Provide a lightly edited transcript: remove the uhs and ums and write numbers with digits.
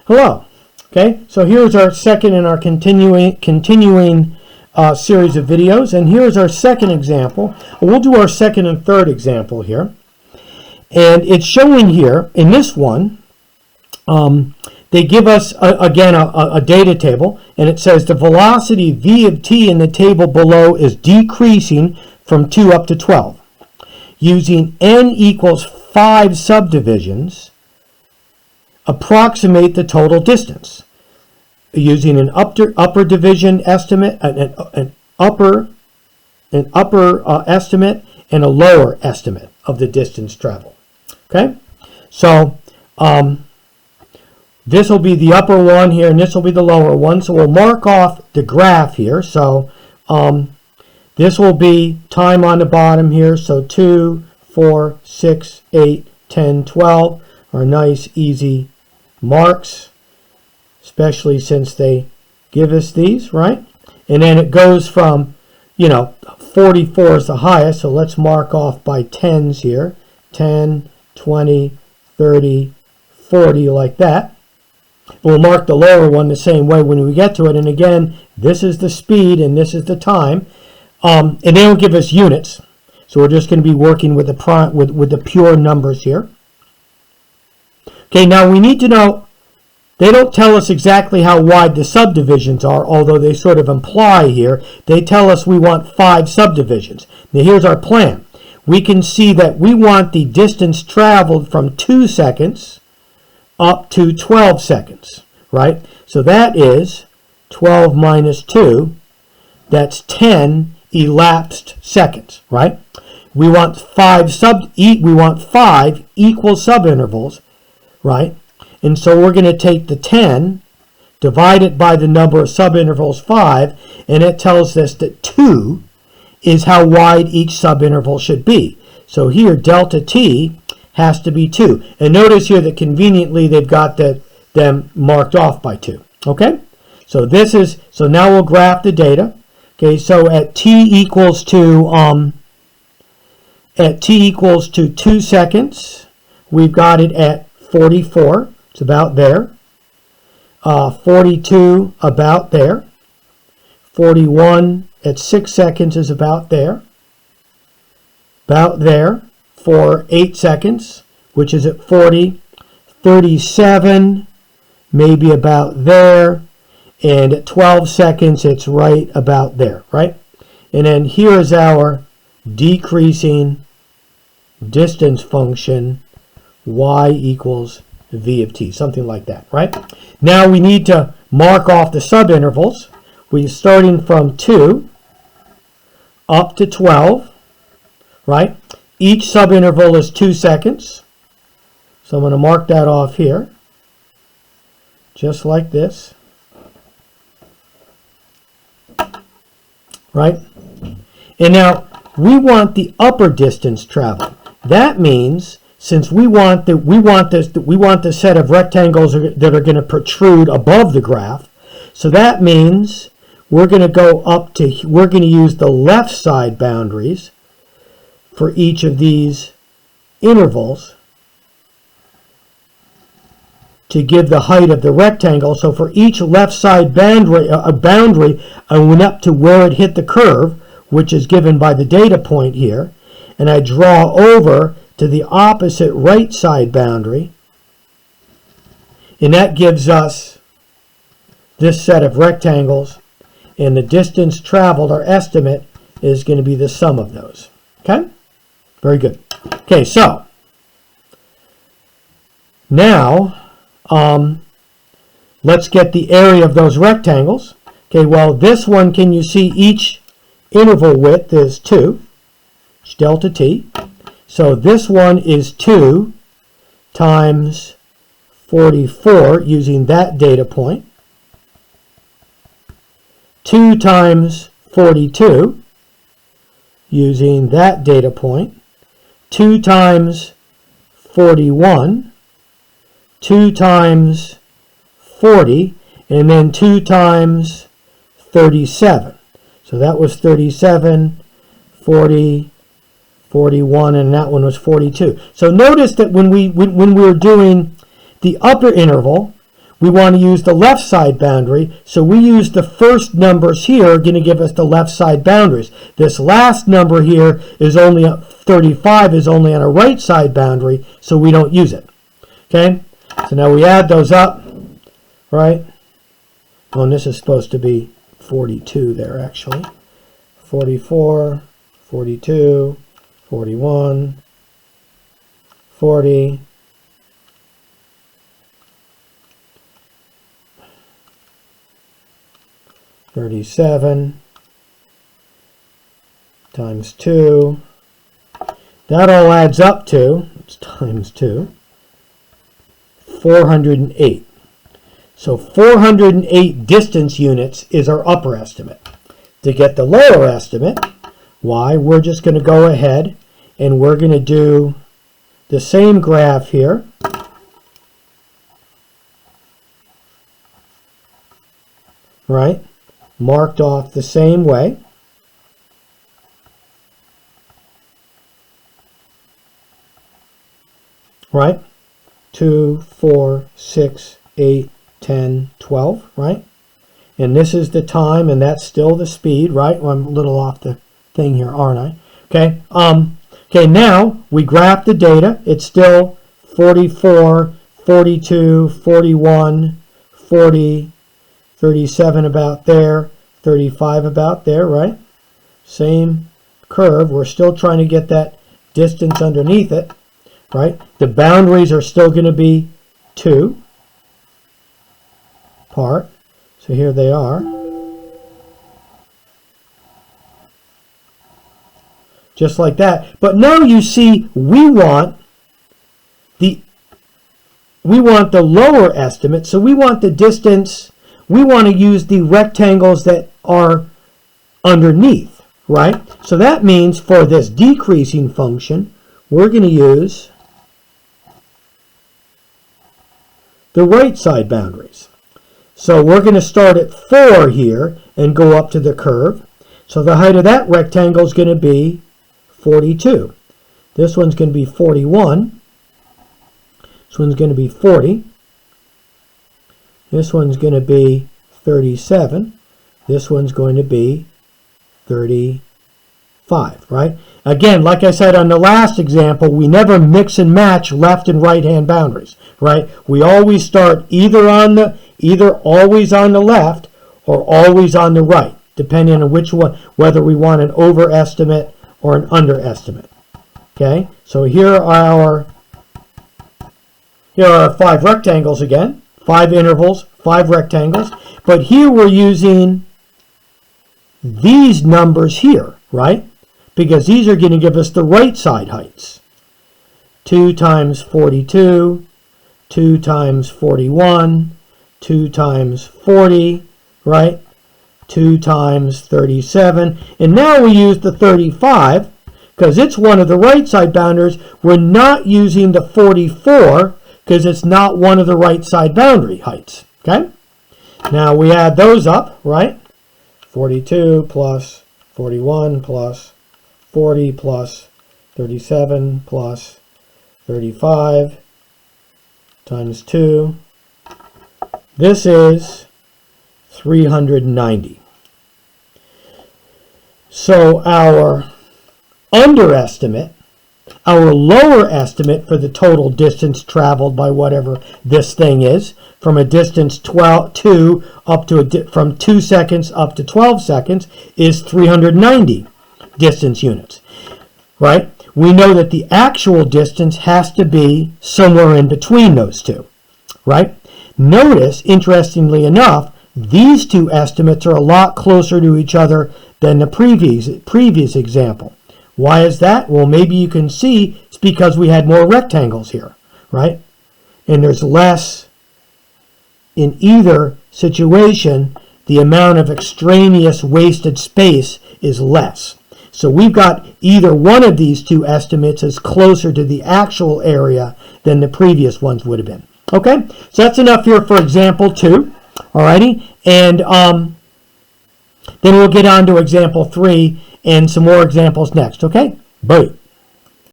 Hello. Okay, so here's our second in our continuing series of videos, and here's our second example. We'll do our second and third example here, and it's showing here in this one. They give us again a data table, and it says the velocity v of t in the table below is decreasing from 2 up to 12. Using n equals 5 subdivisions, approximate the total distance. Using an upper division estimate, an upper estimate, and a lower estimate of the distance traveled. Okay, so this will be the upper one here, and this will be the lower one. So we'll mark off the graph here. So this will be time on the bottom here. So 2, 4, 6, 8, 10, 12 are nice, easy marks, especially since they give us these, right? And then it goes from, 44 is the highest. So let's mark off by 10s here. 10, 20, 30, 40, like that. We'll mark the lower one the same way when we get to it. And again, this is the speed and this is the time. And they don't give us units. So we're just going to be working with the pure numbers here. Okay, now we need to know, they don't tell us exactly how wide the subdivisions are, although they sort of imply here. They tell us we want 5 subdivisions. Now here's our plan. We can see that we want the distance traveled from 2 seconds up to 12 seconds, right? So that is 12 minus 2. That's 10 elapsed seconds, right? We want 5 equal subintervals, right? And so we're going to take the 10, divide it by the number of subintervals 5, and it tells us that 2 is how wide each subinterval should be. So here, delta t has to be 2. And notice here that conveniently they've got them marked off by 2. Okay? So now we'll graph the data. Okay, so at t equals to 2 seconds, we've got it at 44. It's about there. 42 about there. 41 at 6 seconds is about there. About there for 8 seconds, which is at 40. 37, maybe about there. And at 12 seconds, it's right about there, right? And then here is our decreasing distance function, y equals v of t, something like that, right? Now we need to mark off the subintervals. We're starting from 2 up to 12, right? Each subinterval is 2 seconds. So I'm going to mark that off here, just like this, right? And now we want the upper distance traveled. That means since we want the set of rectangles that are going to protrude above the graph, so that means we're going to use the left side boundaries for each of these intervals to give the height of the rectangle. So for each left side boundary, I went up to where it hit the curve, which is given by the data point here, and I draw over to the opposite right side boundary, and that gives us this set of rectangles, and the distance traveled, our estimate, is going to be the sum of those. Okay? Very good. Okay, so now let's get the area of those rectangles. Okay, well, this one, can you see each interval width is 2, it's delta t. So this one is 2 times 44, using that data point. 2 times 42, using that data point. 2 times 41. 2 times 40, and then 2 times 37. So that was 37, 40, 41, and that one was 42. So notice that when we were doing the upper interval, we want to use the left side boundary, so we use the first numbers here are going to give us the left side boundaries. This last number here is only 35 is only on a right side boundary, so we don't use it. Okay, so now we add those up, right? Oh, and this is supposed to be 42 there actually. 44, 42, 41, 40, 37 times 2. That all adds up to, it's times 2, 408. So 408 distance units is our upper estimate. To get the lower estimate, why, we're just going to go ahead and we're going to do the same graph here. Right? Marked off the same way. Right? 2, 4, 6, 8, 10, 12, right? And this is the time, and that's still the speed, right? Well, I'm a little off the thing here, aren't I? Okay. Okay, now we graph the data. It's still 44, 42, 41, 40, 37 about there, 35 about there, right? Same curve. We're still trying to get that distance underneath it, right? The boundaries are still going to be 2 apart. So here they are. Just like that. But now you see we want the lower estimate. So we want the distance. We want to use the rectangles that are underneath, right? So that means for this decreasing function, we're going to use the right side boundaries. So we're going to start at 4 here and go up to the curve. So the height of that rectangle is going to be 42. This one's going to be 41. This one's going to be 40. This one's going to be 37. This one's going to be 35, right? Again, like I said on the last example, we never mix and match left and right hand boundaries, right? We always start either always on the left or always on the right, depending on which one, whether we want an overestimate or an underestimate. Okay, so here are our 5 rectangles again, 5 intervals, 5 rectangles, but here we're using these numbers here, right? Because these are going to give us the right side heights. 2 times 42, 2 times 41, 2 times 40, right? 2 times 37. And now we use the 35 because it's one of the right side boundaries. We're not using the 44 because it's not one of the right side boundary heights. Okay? Now we add those up, right? 42 plus 41 plus 40 plus 37 plus 35 times 2. This is 390. So our underestimate, our lower estimate for the total distance traveled by whatever this thing is, from a distance 2 up to from 2 seconds up to 12 seconds, is 390 distance units, right? We know that the actual distance has to be somewhere in between those two, right? Notice, interestingly enough, these two estimates are a lot closer to each other than the previous example. Why is that? Well, maybe you can see it's because we had more rectangles here, right? And there's less, in either situation, the amount of extraneous wasted space is less. So we've got either one of these two estimates is closer to the actual area than the previous ones would have been. Okay, so that's enough here for example 2. Alrighty, and then we'll get on to example 3 and some more examples next. Okay, bye.